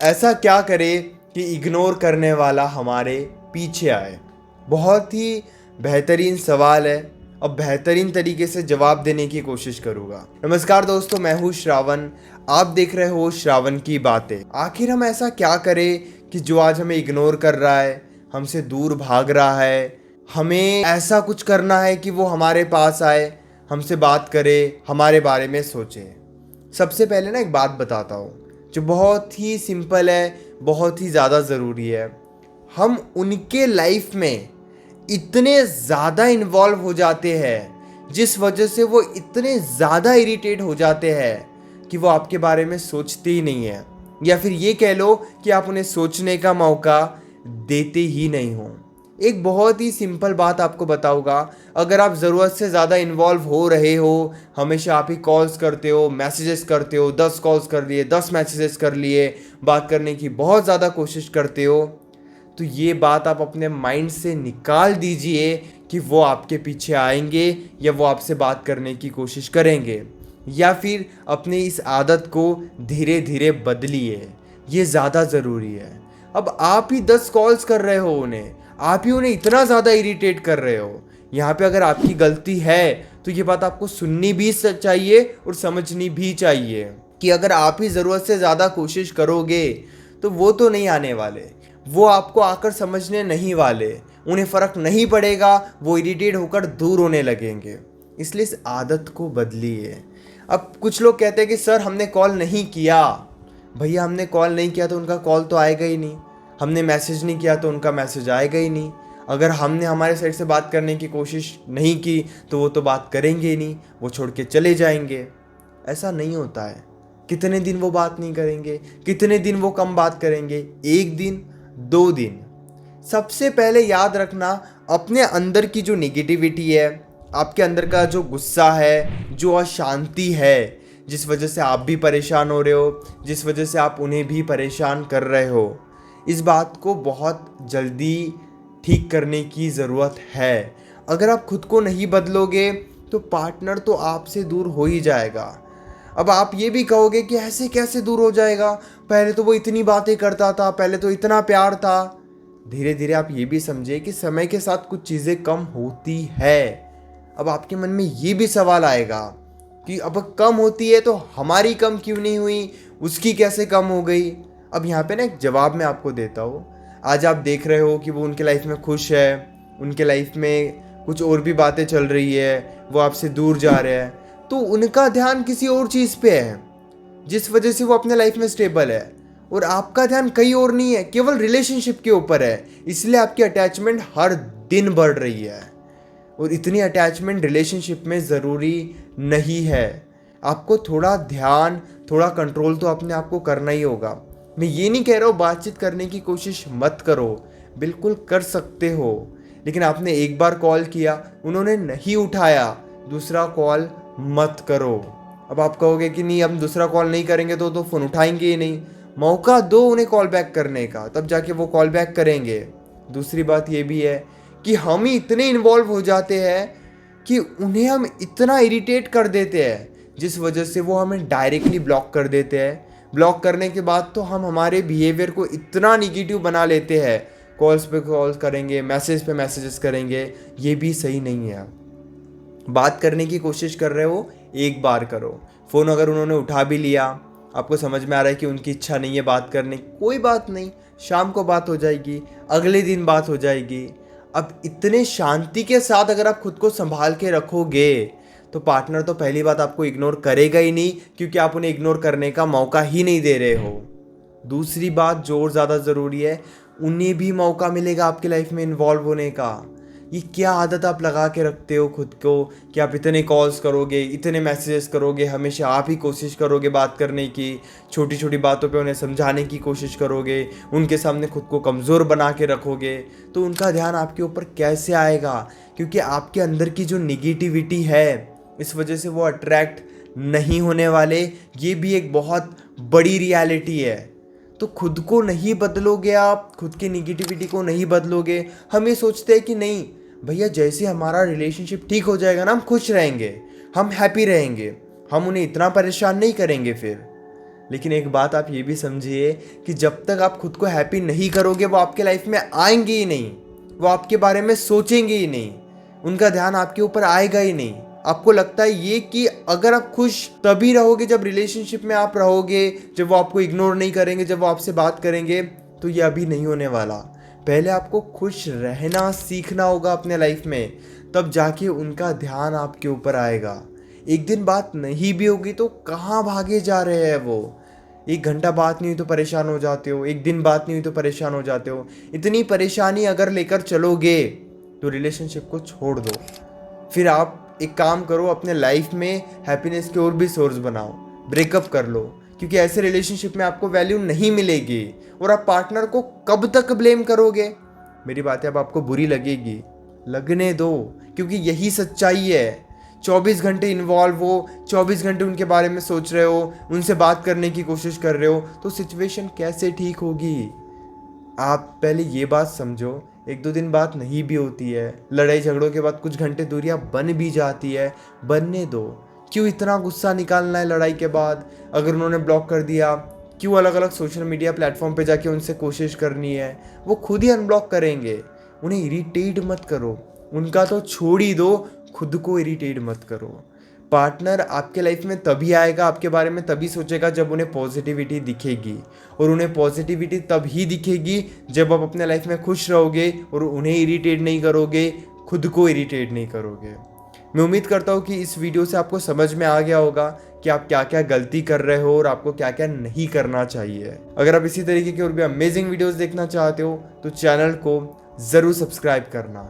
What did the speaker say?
ऐसा क्या करे कि इग्नोर करने वाला हमारे पीछे आए। बहुत ही बेहतरीन सवाल है और बेहतरीन तरीके से जवाब देने की कोशिश करूँगा। नमस्कार दोस्तों, मैं हूँ श्रावण। आप देख रहे हो श्रावण की बातें। आखिर हम ऐसा क्या करें कि जो आज हमें इग्नोर कर रहा है, हमसे दूर भाग रहा है, हमें ऐसा कुछ करना है कि वो हमारे पास आए, हमसे बात करे, हमारे बारे में सोचे। सबसे पहले ना एक बात बताता हूँ जो बहुत ही सिंपल है, बहुत ही ज़्यादा ज़रूरी है। हम उनके लाइफ में इतने ज़्यादा इन्वॉल्व हो जाते हैं जिस वजह से वो इतने ज़्यादा इरिटेट हो जाते हैं कि वो आपके बारे में सोचते ही नहीं है, या फिर ये कह लो कि आप उन्हें सोचने का मौका देते ही नहीं हो। एक बहुत ही सिंपल बात आपको बताऊंगा। अगर आप ज़रूरत से ज़्यादा इन्वॉल्व हो रहे हो, हमेशा आप ही कॉल्स करते हो, मैसेजेस करते हो, 10 कॉल्स कर लिए, 10 मैसेजेस कर लिए, बात करने की बहुत ज़्यादा कोशिश करते हो, तो ये बात आप अपने माइंड से निकाल दीजिए कि वो आपके पीछे आएंगे या वो आपसे बात करने की कोशिश करेंगे, या फिर अपनी इस आदत को धीरे धीरे बदलिए। ये ज़्यादा ज़रूरी है। अब आप ही 10 कॉल्स कर रहे हो उन्हें, आप ही उन्हें इतना ज़्यादा इरिटेट कर रहे हो। यहाँ पे अगर आपकी गलती है तो ये बात आपको सुननी भी चाहिए और समझनी भी चाहिए कि अगर आप ही ज़रूरत से ज़्यादा कोशिश करोगे तो वो तो नहीं आने वाले, वो आपको आकर समझने नहीं वाले, उन्हें फ़र्क नहीं पड़ेगा, वो इरिटेट होकर दूर होने लगेंगे। इसलिए इस आदत को बदलिए। अब कुछ लोग कहते हैं कि सर हमने कॉल नहीं किया। भैया, हमने कॉल नहीं किया तो उनका कॉल तो आएगा ही नहीं, हमने मैसेज नहीं किया तो उनका मैसेज आएगा ही नहीं, अगर हमने हमारे साइड से बात करने की कोशिश नहीं की तो वो तो बात करेंगे ही नहीं, वो छोड़ के चले जाएंगे। ऐसा नहीं होता है। कितने दिन वो बात नहीं करेंगे, कितने दिन वो कम बात करेंगे? 1 दिन, 2 दिन। सबसे पहले याद रखना, अपने अंदर की जो निगेटिविटी है, आपके अंदर का जो गुस्सा है, जो अशांति है, जिस वजह से आप भी परेशान हो रहे हो, जिस वजह से आप उन्हें भी परेशान कर रहे हो, इस बात को बहुत जल्दी ठीक करने की ज़रूरत है। अगर आप खुद को नहीं बदलोगे तो पार्टनर तो आपसे दूर हो ही जाएगा। अब आप ये भी कहोगे कि ऐसे कैसे दूर हो जाएगा, पहले तो वो इतनी बातें करता था, पहले तो इतना प्यार था। धीरे धीरे आप ये भी समझे कि समय के साथ कुछ चीज़ें कम होती है। अब आपके मन में ये भी सवाल आएगा कि अब कम होती है तो हमारी कम क्यों नहीं हुई, उसकी कैसे कम हो गई? अब यहाँ पे ना एक जवाब मैं आपको देता हूँ। आज आप देख रहे हो कि वो उनके लाइफ में खुश है, उनके लाइफ में कुछ और भी बातें चल रही है, वो आपसे दूर जा रहे हैं, तो उनका ध्यान किसी और चीज़ पे है जिस वजह से वो अपने लाइफ में स्टेबल है, और आपका ध्यान कहीं और नहीं है, केवल रिलेशनशिप के ऊपर है। इसलिए आपकी अटैचमेंट हर दिन बढ़ रही है, और इतनी अटैचमेंट रिलेशनशिप में ज़रूरी नहीं है। आपको थोड़ा ध्यान, थोड़ा कंट्रोल तो अपने आप को करना ही होगा। मैं ये नहीं कह रहा हूँ बातचीत करने की कोशिश मत करो, बिल्कुल कर सकते हो, लेकिन आपने एक बार कॉल किया, उन्होंने नहीं उठाया, दूसरा कॉल मत करो। अब आप कहोगे कि नहीं, हम दूसरा कॉल नहीं करेंगे तो फ़ोन उठाएंगे ही नहीं। मौका दो उन्हें कॉल बैक करने का, तब जाके वो कॉल बैक करेंगे। दूसरी बात ये भी है कि हम ही इतने इन्वॉल्व हो जाते हैं कि उन्हें हम इतना इरिटेट कर देते हैं जिस वजह से वो हमें डायरेक्टली ब्लॉक कर देते हैं। ब्लॉक करने के बाद तो हम हमारे बिहेवियर को इतना निगेटिव बना लेते हैं, कॉल्स पे कॉल्स करेंगे, मैसेज पे मैसेजेस करेंगे। ये भी सही नहीं है। बात करने की कोशिश कर रहे हो, एक बार करो। फ़ोन अगर उन्होंने उठा भी लिया, आपको समझ में आ रहा है कि उनकी इच्छा नहीं है बात करने, कोई बात नहीं, शाम को बात हो जाएगी, अगले दिन बात हो जाएगी। अब इतने शांति के साथ अगर आप खुद को संभाल के रखोगे तो पार्टनर तो पहली बात आपको इग्नोर करेगा ही नहीं, क्योंकि आप उन्हें इग्नोर करने का मौका ही नहीं दे रहे हो। दूसरी बात जो और ज़्यादा ज़रूरी है, उन्हें भी मौका मिलेगा आपकी लाइफ में इन्वॉल्व होने का। ये क्या आदत आप लगा के रखते हो खुद को कि आप इतने कॉल्स करोगे, इतने मैसेजेस करोगे, हमेशा आप ही कोशिश करोगे बात करने की, छोटी छोटी बातों पे उन्हें समझाने की कोशिश करोगे, उनके सामने खुद को कमज़ोर बना के रखोगे, तो उनका ध्यान आपके ऊपर कैसे आएगा? क्योंकि आपके अंदर की जो निगेटिविटी है, इस वजह से वो अट्रैक्ट नहीं होने वाले। ये भी एक बहुत बड़ी रियलिटी है। तो खुद को नहीं बदलोगे, आप खुद की निगेटिविटी को नहीं बदलोगे। हम ये सोचते हैं कि नहीं भैया, जैसे हमारा रिलेशनशिप ठीक हो जाएगा ना, हम खुश रहेंगे, हम हैप्पी रहेंगे, हम उन्हें इतना परेशान नहीं करेंगे फिर। लेकिन एक बात आप ये भी समझिए कि जब तक आप खुद को हैप्पी नहीं करोगे वो आपके लाइफ में आएंगे ही नहीं, वो आपके बारे में सोचेंगे ही नहीं, उनका ध्यान आपके ऊपर आएगा ही नहीं। आपको लगता है ये कि अगर आप खुश तभी रहोगे जब रिलेशनशिप में आप रहोगे, जब वो आपको इग्नोर नहीं करेंगे, जब वो आपसे बात करेंगे, तो ये अभी नहीं होने वाला। पहले आपको खुश रहना सीखना होगा अपने लाइफ में, तब जाके उनका ध्यान आपके ऊपर आएगा। एक दिन बात नहीं भी होगी तो कहाँ भागे जा रहे हैं वो। 1 घंटा बात नहीं हुई तो परेशान हो जाते हो, एक दिन बात नहीं हुई तो परेशान हो जाते हो। इतनी परेशानी अगर लेकर चलोगे तो रिलेशनशिप को छोड़ दो। फिर आप एक काम करो, अपने लाइफ में हैप्पीनेस के और भी सोर्स बनाओ, ब्रेकअप कर लो, क्योंकि ऐसे रिलेशनशिप में आपको वैल्यू नहीं मिलेगी और आप पार्टनर को कब तक ब्लेम करोगे। मेरी बातें अब आपको बुरी लगेगी, लगने दो, क्योंकि यही सच्चाई है। 24 घंटे इन्वॉल्व हो, 24 घंटे उनके बारे में सोच रहे हो, उनसे बात करने की कोशिश कर रहे हो, तो सिचुएशन कैसे ठीक होगी। आप पहले ये बात समझो, 1-2 दिन बात नहीं भी होती है, लड़ाई झगड़ों के बाद कुछ घंटे दूरियां बन भी जाती है, बनने दो। क्यों इतना गुस्सा निकालना है लड़ाई के बाद। अगर उन्होंने ब्लॉक कर दिया, क्यों अलग अलग सोशल मीडिया प्लेटफॉर्म पे जाके उनसे कोशिश करनी है। वो खुद ही अनब्लॉक करेंगे। उन्हें इरिटेट मत करो, उनका तो छोड़ ही दो, खुद को इरिटेट मत करो। पार्टनर आपके लाइफ में तभी आएगा, आपके बारे में तभी सोचेगा जब उन्हें पॉजिटिविटी दिखेगी, और उन्हें पॉजिटिविटी तभी दिखेगी जब आप अपने लाइफ में खुश रहोगे और उन्हें इरिटेट नहीं करोगे, खुद को इरिटेट नहीं करोगे। मैं उम्मीद करता हूँ कि इस वीडियो से आपको समझ में आ गया होगा कि आप क्या क्या गलती कर रहे हो और आपको क्या क्या नहीं करना चाहिए। अगर आप इसी तरीके के और भी अमेजिंग वीडियोस देखना चाहते हो तो चैनल को ज़रूर सब्सक्राइब करना।